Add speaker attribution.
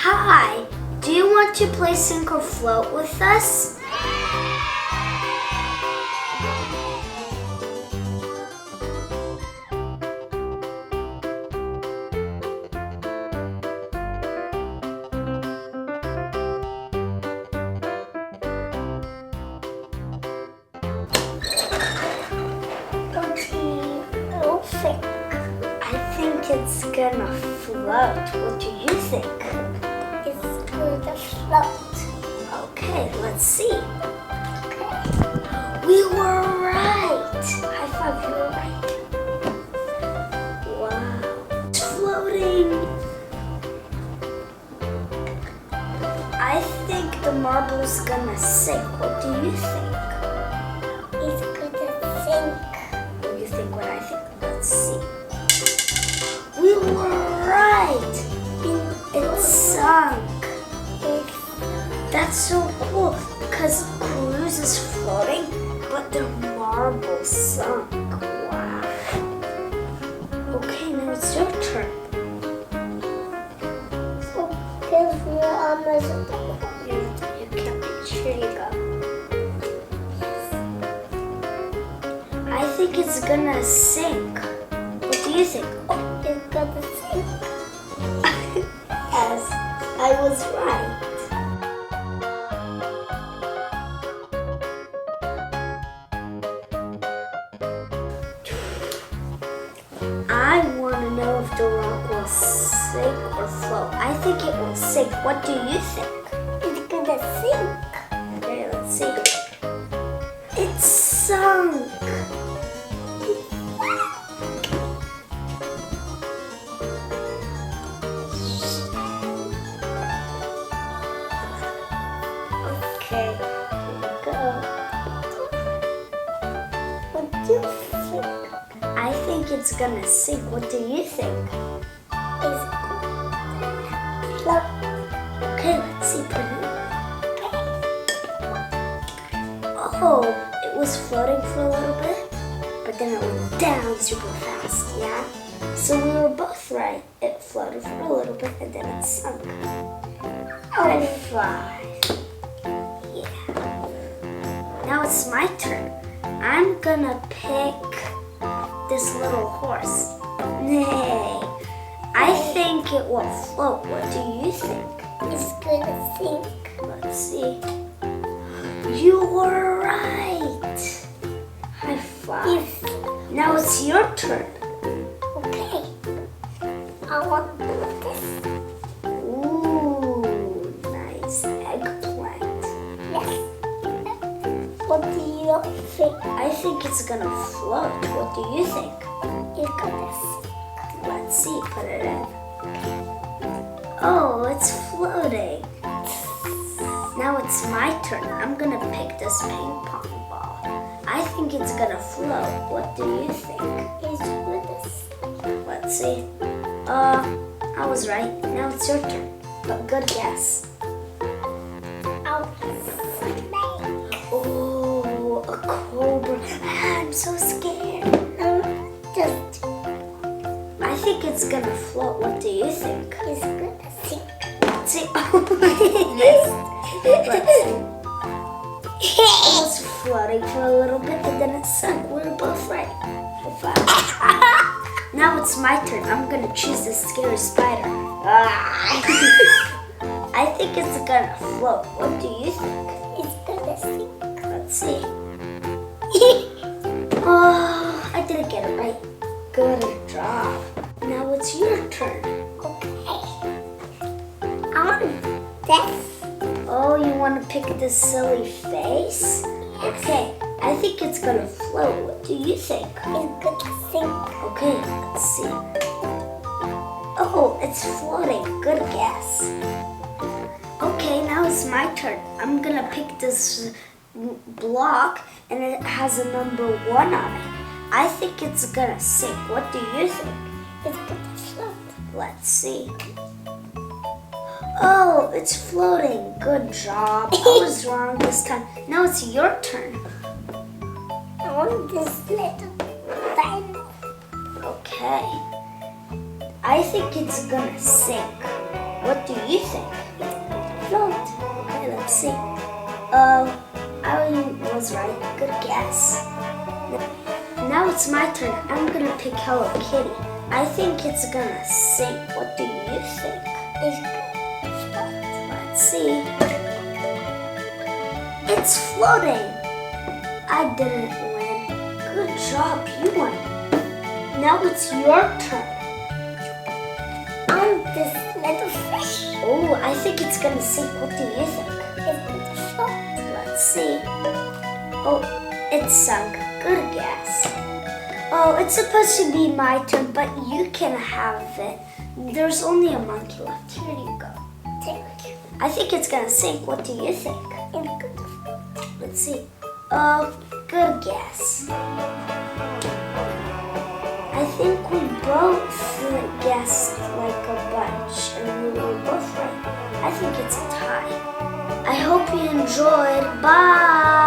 Speaker 1: Hi, do you want to play Sink or Float with us? I think it's gonna float. What do you think?
Speaker 2: It's gonna float.
Speaker 1: Okay, let's see.
Speaker 2: Okay.
Speaker 1: We were right. High five, you were right. Wow. It's floating. I think the marble's gonna sink. What do you think?
Speaker 2: It's gonna sink.
Speaker 1: You think what I think? Let's see. We were right. It sunk. That's so cool because Cruise is floating, but the marble sunk. Wow. Okay, now it's your turn.
Speaker 2: So, because we're almost at the corner.
Speaker 1: You can't reach. Here you go. I think it's gonna sink. What do you think?
Speaker 2: Oh, it's gonna sink.
Speaker 1: Yes, I was right. I want to know if the rock will sink or float. I think it will sink. What do you think?
Speaker 2: It's gonna sink.
Speaker 1: Okay, let's see. It sunk. Okay, here we go.
Speaker 2: What do you think?
Speaker 1: I think it's gonna sink. What do you think?
Speaker 2: It's gonna float.
Speaker 1: Okay, let's see. Put it in. Oh, it was floating for a little bit, but then it went down super fast, yeah? So we were both right. It floated for a little bit and then it sunk. High five. Yeah. Now it's my turn. I'm gonna pick this little horse. Nay. I think it will float. What do you think?
Speaker 2: It's gonna sink.
Speaker 1: Let's see. You were right. High five.
Speaker 2: Yes.
Speaker 1: Now it's your turn.
Speaker 2: Okay. I want this.
Speaker 1: Ooh, nice eggplant.
Speaker 2: Yes. What do you think?
Speaker 1: I think it's gonna float. What do you think?
Speaker 2: It's gonna sink.
Speaker 1: Let's see. Put it in. Oh, it's floating. Now it's my turn. I'm gonna pick this ping pong ball. I think it's gonna float. What do you think?
Speaker 2: It's gonna sink.
Speaker 1: Let's see. I was right. Now it's your turn. But good guess.
Speaker 2: I'll snake.
Speaker 1: Oh, a cobra. I'm so scared.
Speaker 2: Just
Speaker 1: I think it's gonna float. What do you think?
Speaker 2: it's gonna sink.
Speaker 1: Let's see. Oh, Let's see. It was floating for a little bit and then it sunk. We were both right. High five. Now it's my turn. I'm gonna choose the scary spider. I think it's gonna float. What do you think?
Speaker 2: It's gonna sink.
Speaker 1: Let's see. Oh, I didn't get it right. Good job. Now it's your turn.
Speaker 2: Okay. I want this.
Speaker 1: Oh, you want to pick this silly face? Okay, I think it's gonna float. What do you think?
Speaker 2: It's gonna sink.
Speaker 1: Okay, let's see. Oh, it's floating. Good guess. Okay, now it's my turn. I'm gonna pick this block and it has a number 1 on it. I think it's gonna sink. What do you think?
Speaker 2: It's gonna float.
Speaker 1: Let's see. Oh, it's floating. Good job. I was wrong this time. Now it's your turn.
Speaker 2: I want this little dino.
Speaker 1: Okay. I think it's gonna sink. What do you think?
Speaker 2: Float.
Speaker 1: Okay, let's see. I was right. Good guess. Now it's my turn. I'm gonna pick Hello Kitty. I think it's gonna sink. What do you think?
Speaker 2: It's
Speaker 1: Let's see. It's floating. I didn't win. Good job, you won. Now it's your turn.
Speaker 2: on this little fish.
Speaker 1: Oh, I think it's gonna sink. What do you think?
Speaker 2: It's going to float.
Speaker 1: Let's see. Oh, it sunk. Good guess. Oh, it's supposed to be my turn, but you can have it. There's only a monkey left. Here you go.
Speaker 2: Take it.
Speaker 1: I think it's gonna sink. What do you think?
Speaker 2: It's going to float.
Speaker 1: Let's see. Oh, good guess. I think we both guessed like a bunch and we were both right. I think it's a tie. I hope you enjoyed. Bye!